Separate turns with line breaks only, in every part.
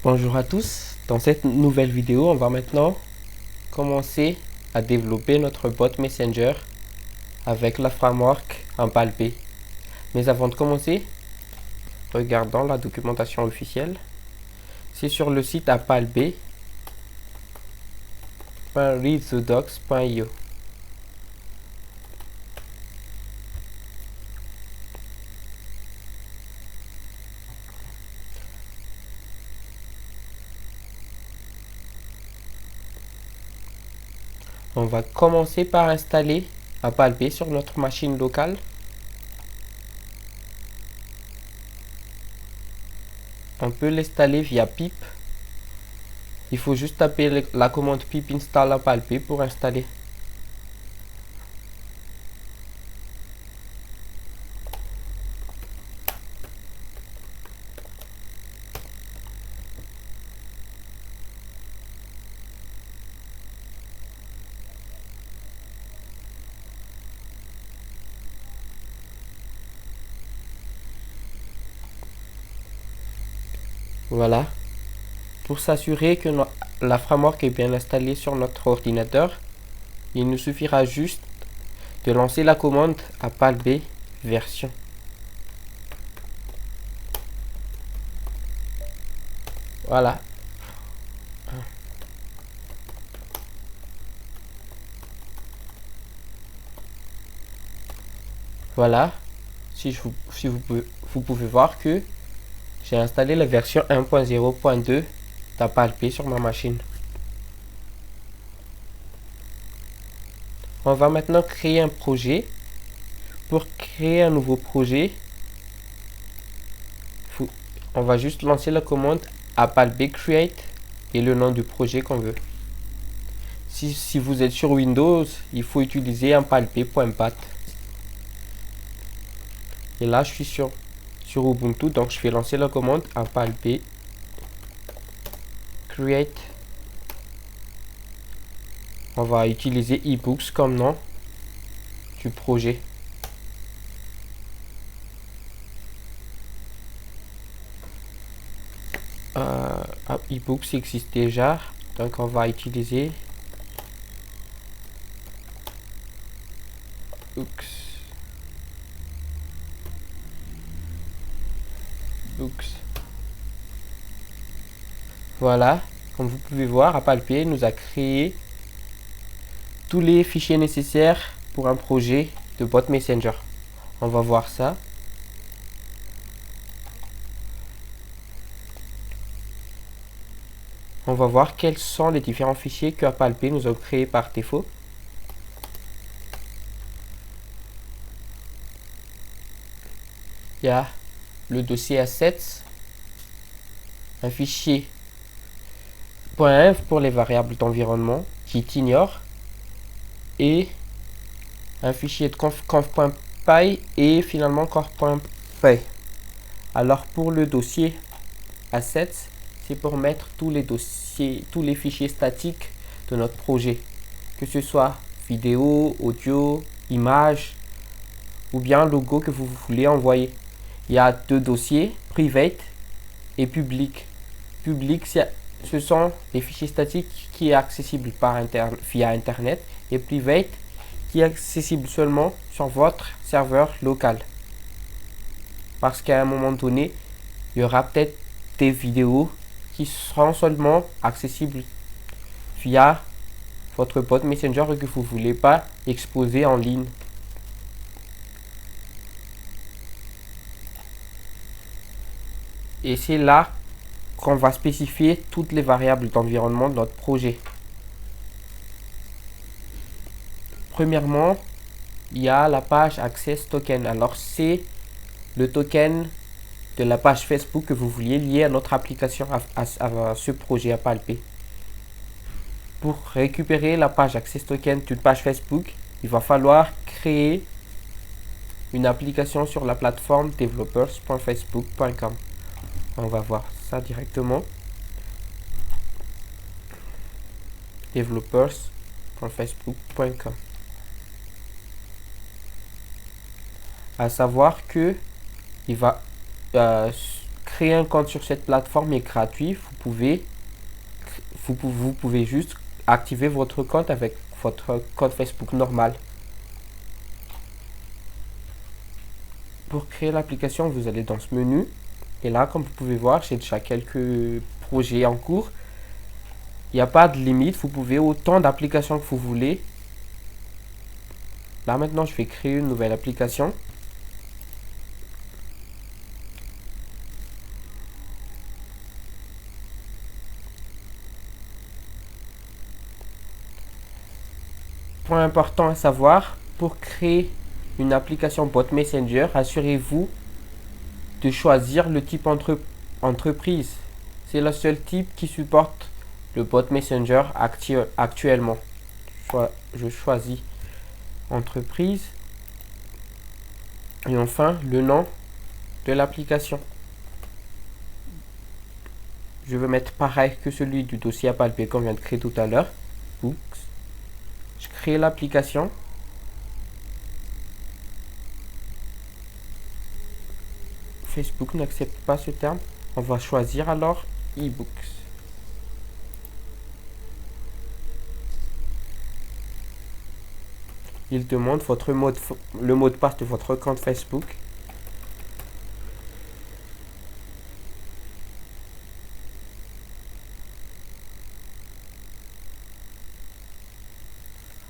Bonjour à tous, dans cette nouvelle vidéo, on va maintenant commencer à développer notre bot Messenger avec la framework Empalpé. Mais avant de commencer, regardons la documentation officielle. C'est sur le site empalpé.readthedocs.io. On va commencer par installer Empalpé sur notre machine locale. On peut l'installer via pip. Il faut juste taper la commande pip install Empalpé pour installer. Voilà. Pour s'assurer que la framework est bien installée sur notre ordinateur, il nous suffira juste de lancer la commande empalpé version. Voilà. Voilà. Si vous pouvez voir que j'ai installé la version 1.0.2 d'Empalpé sur ma machine. On va maintenant créer un projet. Pour créer un nouveau projet, on va juste lancer la commande empalpé create et le nom du projet qu'on veut. Si vous êtes sur Windows, il faut utiliser empalpé.bat. Et là, je suis sur Ubuntu, donc je vais lancer la commande empalpé create. On va utiliser ebooks comme nom du projet. Ebooks existe déjà, donc on va utiliser books. Voilà, comme vous pouvez voir, Empalpé nous a créé tous les fichiers nécessaires pour un projet de bot Messenger. On va voir ça. On va voir quels sont les différents fichiers que Empalpé nous a créés par défaut. Il y a le dossier assets, un fichier .env pour les variables d'environnement qui ignore et un fichier de conf.py et finalement core.py. Alors pour le dossier assets, c'est pour mettre tous les fichiers statiques de notre projet, que ce soit vidéo, audio, images ou bien logo que vous voulez envoyer. Il y a deux dossiers, private et public. Public, ce sont les fichiers statiques qui est accessible via internet, et private qui est accessible seulement sur votre serveur local. Parce qu'à un moment donné, il y aura peut-être des vidéos qui seront seulement accessibles via votre bot Messenger et que vous ne voulez pas exposer en ligne. Et c'est là qu'on va spécifier toutes les variables d'environnement de notre projet. Premièrement, il y a la page Access Token. Alors c'est le token de la page Facebook que vous vouliez lier à notre application, à ce projet Empalpé. Pour récupérer la page Access Token d'une page Facebook, il va falloir créer une application sur la plateforme developers.facebook.com. On va voir ça directement. developers.facebook.com. À savoir que il va créer un compte sur cette plateforme est gratuit. Vous pouvez juste activer votre compte avec votre compte Facebook normal. Pour créer l'application, vous allez dans ce menu. Et là, comme vous pouvez voir, j'ai déjà quelques projets en cours. Il n'y a pas de limite. Vous pouvez autant d'applications que vous voulez. Là, maintenant, je vais créer une nouvelle application. Point important à savoir, pour créer une application bot Messenger, assurez-vous de choisir le type entreprise. C'est le seul type qui supporte le bot Messenger actuellement. Je choisis entreprise et enfin le nom de l'application. Je vais mettre pareil que celui du dossier à palper qu'on vient de créer tout à l'heure. Books. Je crée l'application. Facebook n'accepte pas ce terme. On va choisir alors eBooks. Il demande le mot de passe de votre compte Facebook.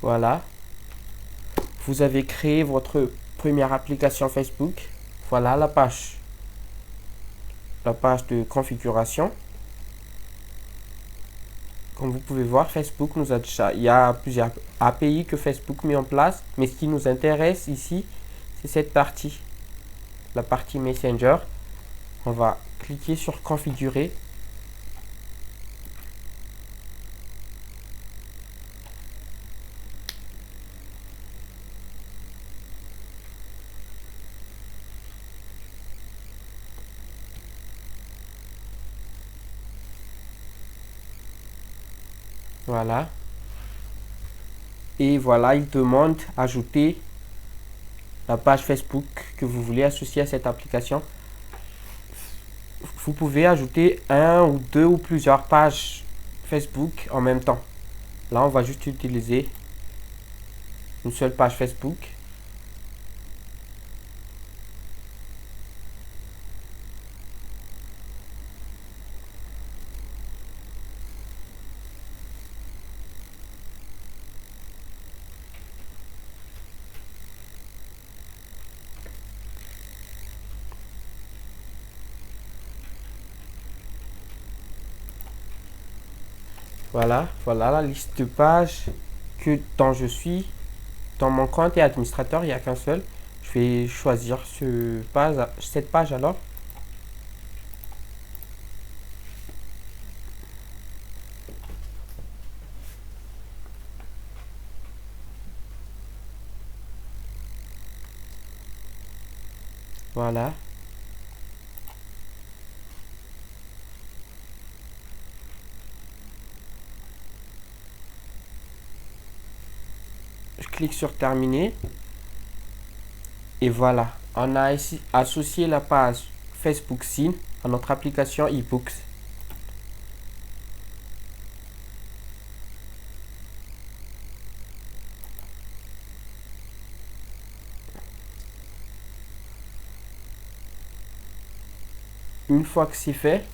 Voilà. Vous avez créé votre première application Facebook. Voilà la page de configuration. Comme vous pouvez voir, Facebook nous a déjà, il y a plusieurs API que Facebook met en place, mais ce qui nous intéresse ici, c'est cette partie, la partie Messenger. On va cliquer sur configurer. Voilà. Et voilà, il demande ajouter la page Facebook que vous voulez associer à cette application. Vous pouvez ajouter un ou deux ou plusieurs pages Facebook en même temps. Là, on va juste utiliser une seule page Facebook. Voilà, voilà la liste de pages dont je suis. Dans mon compte et administrateur, il n'y a qu'un seul. Je vais choisir cette page alors. Voilà. Je clique sur terminer. Et voilà, on a ici associé la page Facebook Scene à notre application eBooks. Une fois que c'est fait,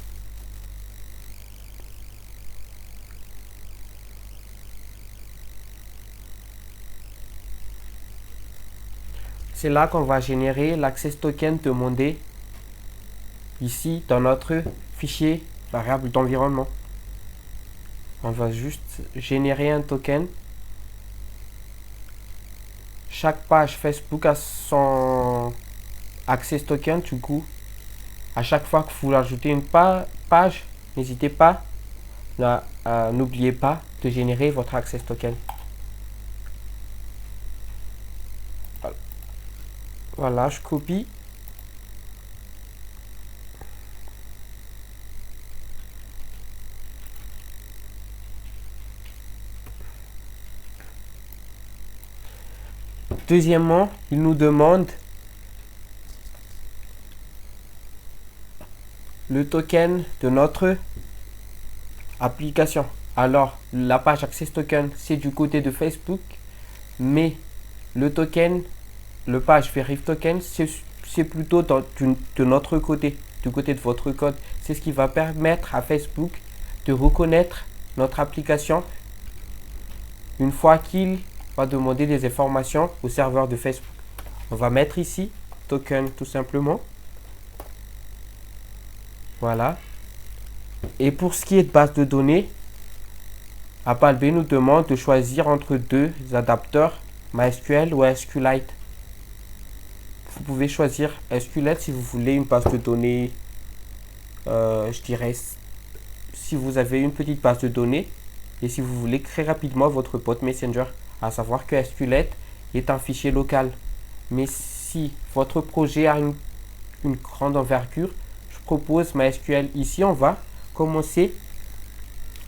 c'est là qu'on va générer l'access token demandé ici dans notre fichier variable d'environnement. On va juste générer un token. Chaque page Facebook a son access token. Du coup, à chaque fois que vous ajoutez une page, n'hésitez pas, n'oubliez pas de générer votre access token. Voilà, je copie. Deuxièmement, il nous demande le token de notre application. Alors, la page Access Token, c'est du côté de Facebook, mais le token, le page Verif Token, c'est plutôt de notre côté, du côté de votre code. C'est ce qui va permettre à Facebook de reconnaître notre application une fois qu'il va demander des informations au serveur de Facebook. On va mettre ici token tout simplement. Voilà. Et pour ce qui est de base de données, AppleB nous demande de choisir entre deux adapteurs, MySQL ou SQLite. Vous pouvez choisir SQLite si vous voulez une base de données, je dirais, si vous avez une petite base de données et si vous voulez créer rapidement votre bot Messenger. À savoir que SQLite est un fichier local. Mais si votre projet a une grande envergure, je propose MySQL. Ici, on va commencer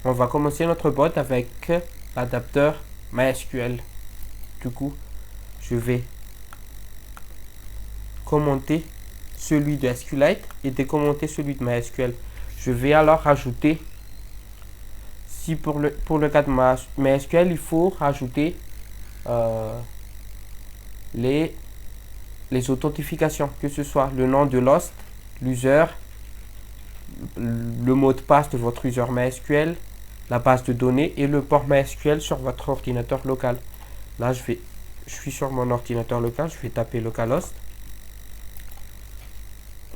notre bot avec l'adapteur MySQL. Du coup, je vais commenter celui de SQLite et décommenter celui de MySQL. Je vais alors rajouter, si pour le cas de MySQL, il faut rajouter les authentifications, que ce soit le nom de l'host, l'user, le mot de passe de votre user MySQL, la base de données et le port MySQL sur votre ordinateur local. Là, je suis sur mon ordinateur local, je vais taper localhost.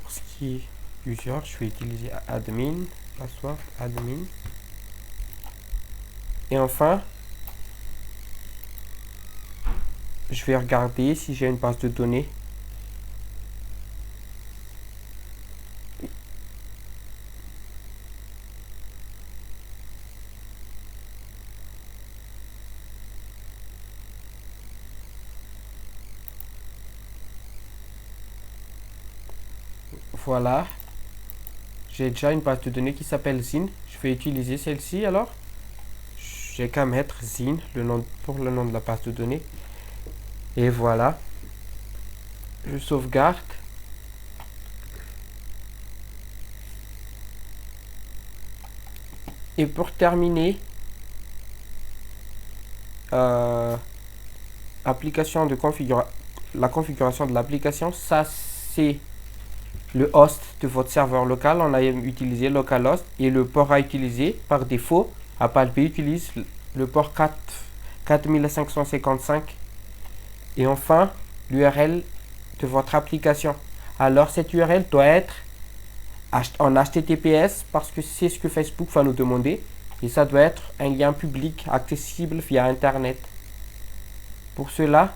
Pour ce qui est user, je vais utiliser admin, password admin. Et enfin, je vais regarder si j'ai une base de données. Voilà, j'ai déjà une base de données qui s'appelle Zine. Je vais utiliser celle-ci alors. J'ai qu'à mettre Zine pour le nom de la base de données. Et voilà. Je sauvegarde. Et pour terminer, application de la configuration de l'application, ça c'est le host de votre serveur local. On a utilisé localhost et le port à utiliser par défaut. AppleB utilise le port 4555. Et enfin, l'URL de votre application. Alors cette URL doit être en HTTPS parce que c'est ce que Facebook va nous demander. Et ça doit être un lien public accessible via Internet. Pour cela,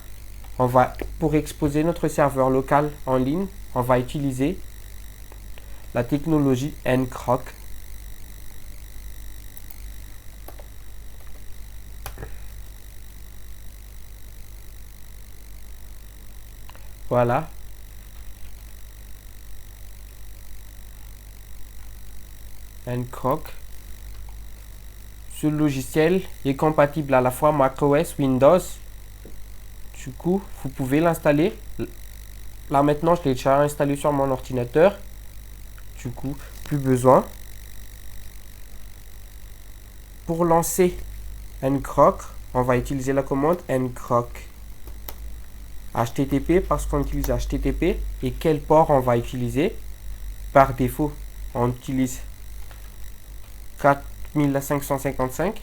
pour exposer notre serveur local en ligne, on va utiliser la technologie ncroc. Voilà. Ncroc. Ce logiciel est compatible à la fois macOS, Windows. Du coup, vous pouvez l'installer. Là maintenant, je l'ai déjà installé sur mon ordinateur. Du coup, plus besoin. Pour lancer ncroc, on va utiliser la commande ncroc. HTTP parce qu'on utilise HTTP. Et quel port on va utiliser? Par défaut, on utilise 4555.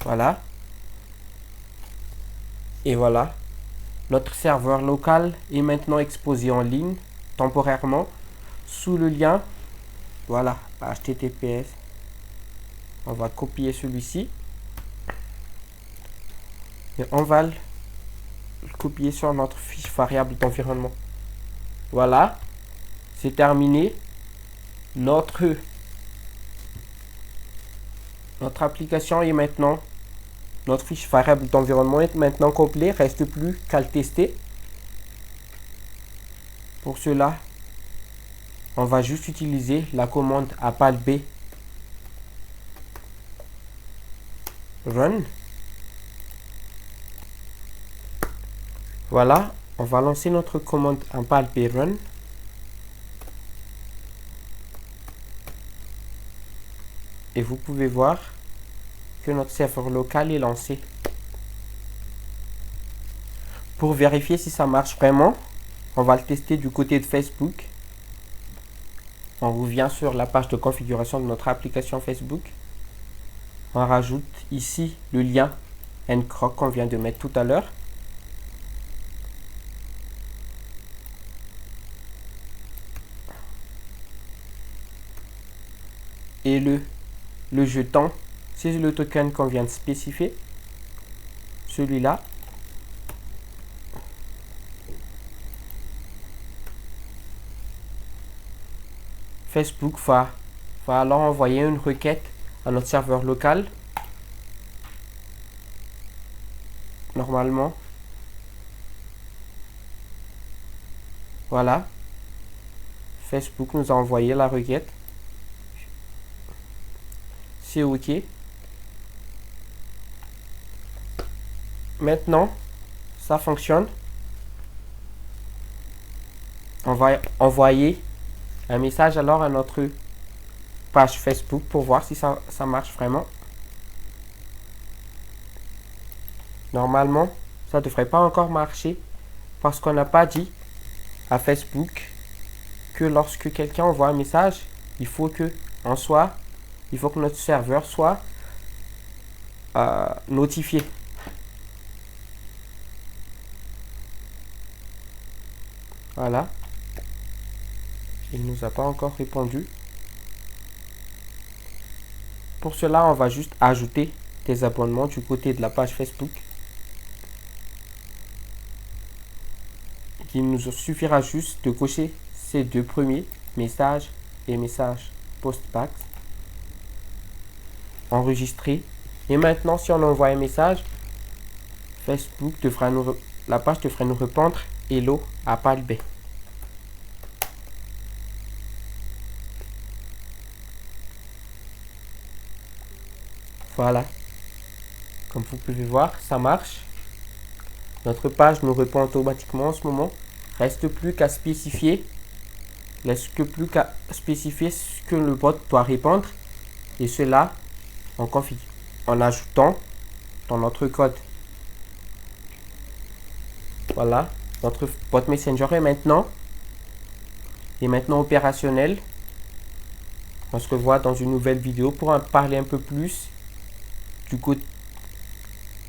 Voilà. Et voilà. Notre serveur local est maintenant exposé en ligne, temporairement, sous le lien. Voilà, HTTPS. On va copier celui-ci. Et on va le copier sur notre fiche variable d'environnement. Voilà. C'est terminé. Notre application est maintenant, notre fiche variable d'environnement est maintenant complet. Reste plus qu'à le tester. Pour cela, on va juste utiliser la commande AppleB run. Voilà, on va lancer notre commande AppleB run. Et vous pouvez voir que notre serveur local est lancé. Pour vérifier si ça marche vraiment, on va le tester du côté de Facebook. On revient sur la page de configuration de notre application Facebook. On rajoute ici le lien Ncroc qu'on vient de mettre tout à l'heure. Et le jeton, c'est le token qu'on vient de spécifier. Celui-là. Facebook va alors envoyer une requête à notre serveur local. Normalement. Voilà. Facebook nous a envoyé la requête. C'est OK. Maintenant, ça fonctionne. On va envoyer un message alors à notre page Facebook pour voir si ça marche vraiment. Normalement, ça ne devrait pas encore marcher parce qu'on n'a pas dit à Facebook que lorsque quelqu'un envoie un message, il faut que notre serveur soit notifié. Voilà. Il ne nous a pas encore répondu. Pour cela, on va juste ajouter des abonnements du côté de la page Facebook. Il nous suffira juste de cocher ces deux premiers, messages et messages post-pax. Enregistrer. Et maintenant, si on envoie un message, Facebook la page devrait nous répondre Hello à Palbé. Voilà. Comme vous pouvez voir, ça marche. Notre page nous répond automatiquement en ce moment. Reste plus qu'à spécifier. Ce que le bot doit répondre. Et cela en ajoutant dans notre code. Voilà. Notre bot Messenger est maintenant opérationnel. On se revoit dans une nouvelle vidéo pour en parler un peu plus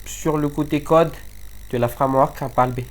sur le côté code de la framework à Palbé.